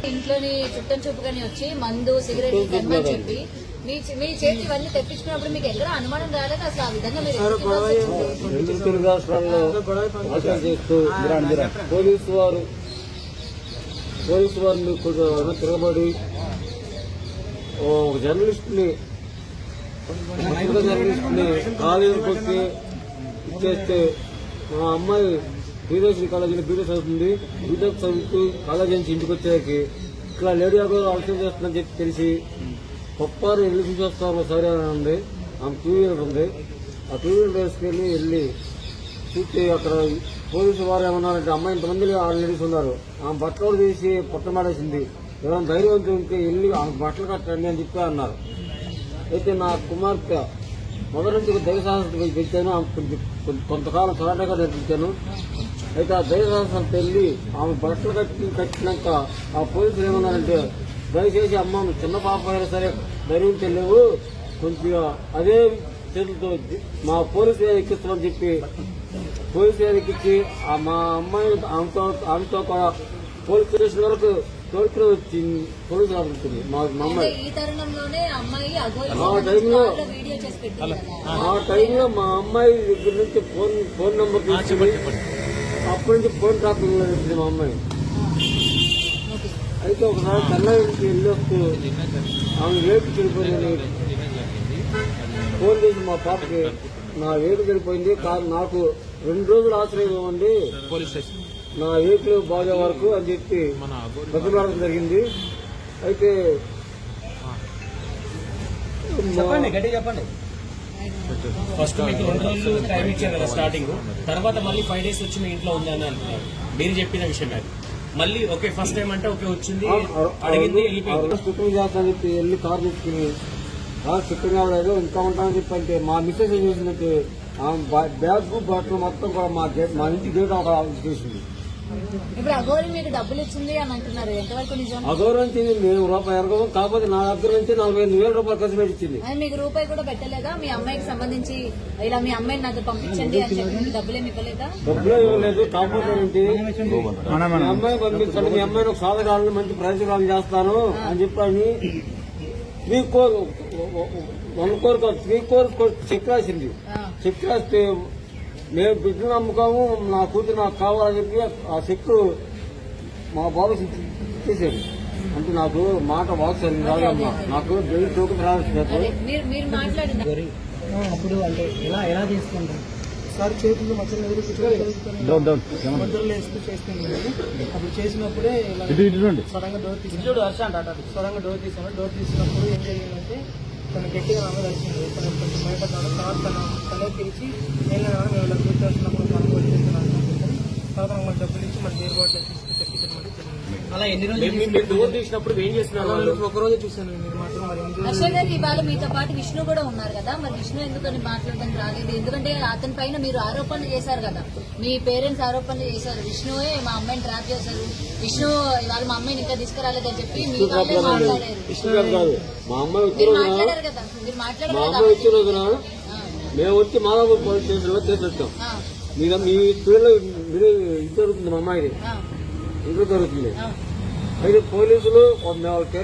ఇంట్లోని చుట్టం చూపుగానే వచ్చి మందు సిగరెట్ తెమ్మని చెప్పి మీ చేతి ఇవన్నీ తెప్పించుకున్నప్పుడు మీకు ఎక్కడ అనుమానం రాలేదు అసలు ఆ విధంగా మీరు తెలుగు రాష్ట్రాల్లో పోలీసు వారు తిరగబడి ఒక జర్నలిస్ట్ని కాలేజీకి వచ్చి ఇచ్చేస్తే మా అమ్మాయి బీదేశీ కాలేజీలో బీటెక్ చదువుతుంది. బీటెక్ చదువుతూ కాలేజీ నుంచి ఇంటికి వచ్చేకి ఇట్లా లేడీ గారు ఆలోచన చేస్తుందని చెప్పి తెలిసి పప్పారు వెళ్ళి చూసేస్తారు సరే అని ఉంది. ఆమె టూ వీలర్ ఉంది. ఆ టూ వీలర్ వేసుకెళ్ళి వెళ్ళి చూస్తే అక్కడ పోలీసు వారు ఏమన్నారంటే అమ్మాయి ఇంతమంది 6 లేడీస్ ఉన్నారు, ఆమె బట్టలు తీసి పుట్టమాడేసింది, ఎవరైనా ధైర్యవంతులు ఉంటే వెళ్ళి ఆమె బట్టలు కట్టండి అని చెప్పి అన్నారు. అయితే నా కుమార్తె మొదటి నుంచి ధైర్య సాహసం పెంచాను, కొంతకాలం సరాటగా నేర్పించాను. అయితే ఆ ధైర్య సాహసానికి వెళ్ళి ఆమె బట్టలు కట్టినాక ఆ పోలీసులు ఏమన్నారంటే దయచేసి అమ్మ చిన్న పాప అయినా సరే ధైర్యం తెలియవు, కొంచెం అదే చేతులతో మా పోలీసు ఎక్కిస్తామని చెప్పి పోలీసు ఎక్కించి మా అమ్మాయి ఆమెతో కూడా పోలీస్ స్టేషన్ వరకు తోడుకుని వచ్చి పోలీసు ఆడుతుంది మా అమ్మాయి. ఆ టైంలో మా అమ్మాయి దగ్గర నుంచి ఫోన్ నెంబర్ తీసుకుని అప్పటి నుంచి ఫోన్ ట్రాకింగ్ లో వచ్చింది మా అమ్మాయి. అయితే ఒకసారి తెల్లారికి వెళ్ళి వస్తూ ఆమె వేటు చెడిపోయిందని ఫోన్ చేసి మా పాపకి నా వేటు చెడిపోయింది, నాకు 2 రోజులు ఆశ్రయం ఇవ్వండి నా వేట్లు బాగా వరకు అని చెప్పి బతిమాడడం జరిగింది. అయితే చెప్పండి ఫస్ట్ మీకు 2 రోజులు టైం ఇచ్చారు కదా స్టార్టింగ్, తర్వాత మళ్ళీ 5 days వచ్చి మీ ఇంట్లో ఉంది అని అంటున్నారు. మీరు చెప్పిన విషయం అది మళ్ళీ ఓకే ఫస్ట్ టైం అంటే ఓకే వచ్చింది అడిగింది షిప్పింగ్ చేస్తానని చెప్పి వెళ్ళి కార్ తెచ్చుకుని షిప్పింగ్ అవ్వలేదు ఇంకా ఉంటానని చెప్పి అంటే మా మిస్సెస్ ఏం చేసిందంటే బ్యాగ్ బట్టలు మొత్తం కూడా మా ఇంటి గేట్ ఒక చేసింది. ఇప్పుడు అఘోరి మీకు డబ్బులు ఇచ్చింది అని అంటున్నారు, ఎంతవరకు నిజం? అఘోరి నుంచి మేము రూపాయి ఎరగము, కాకపోతే నా దగ్గర నుంచి 45,000 రూపాయలు ఖర్చు పెట్టించింది. మీకు రూపాయి కూడా పెట్టలేదా? మీ అమ్మాయికి సంబంధించి ఇలా మీ అమ్మాయిని నాకు పంపించండి అని చెప్పి డబ్బులేమి ఇవ్వలేదా? డబ్బులే ఇవ్వలేదు, కాకపోతే మీ అమ్మాయి పంపించండి, మీ అమ్మాయిని ఒక సాధకాలను మంచి ప్రయోజనాలు చేస్తాను అని చెప్పని 3 కోరు చెక్ రాసింది. చెక్ రాస్తే మేము బిడ్డను నమ్ముకోము, నా కూతురు నాకు కావాలని చెప్పి ఆ చెక్ మా బాబు ఇచ్చేసాడు. అంటే నాకు మాట వాక్సరి రాదమ్మా, నాకు బెయిల్ టోకెన్ రాలేదు. అప్పుడు అంటే ఎలా చేసుకుంటాం సార్, చేతులు మధ్యలో వేస్తూ చేస్తున్నాం. అప్పుడు చేసినప్పుడే సడన్గా డోర్ తీసాను. డోర్ తీసినప్పుడు ఏం జరిగిందంటే తను గట్టిగా నమ్మ కలిసింది, తను కొంచెం భయపడ్డాడు. తర్వాత తనే పిలిచి నేను మేము కూర్చోస్తున్నప్పుడు మనం వచ్చేస్తున్నాను తర్వాత మళ్ళీ డబ్బులు ఇచ్చి మన దేర్ బాటిల్ తెప్పించడం. అలా ఎన్ని రోజులు డోర్ తీసినప్పుడు ఏం చేస్తున్నారు? ఒక రోజు చూసాను. మీరు మాత్రం హర్ష గారు ఇవాళ మీతో పాటు విష్ణు కూడా ఉన్నారు కదా, మరి విష్ణు ఎందుకని మాట్లాడడానికి రాలేదు? ఎందుకంటే అతని పైన మీరు ఆరోపణలు చేశారు కదా, మీ పేరెంట్స్ ఆరోపణలు చేశారు, విష్ణువే మా అమ్మాయిని ట్రాప్ చేశారు, విష్ణు ఇవాళ మా అమ్మాయిని ఇంకా తీసుకురాలేదని చెప్పి మీ వాళ్ళే మాట్లాడారు. మీరు మాట్లాడారు కదా, మీరు మాట్లాడారు. మేము వచ్చి మాదాపూర్ పోలీస్ స్టేషన్ లో కేసు వచ్చాం. మీ పిల్లలు ఇది జరుగుతుంది, మా అమ్మాయిది ఇంట్లో జరుగుతుంది. అయితే పోలీసులు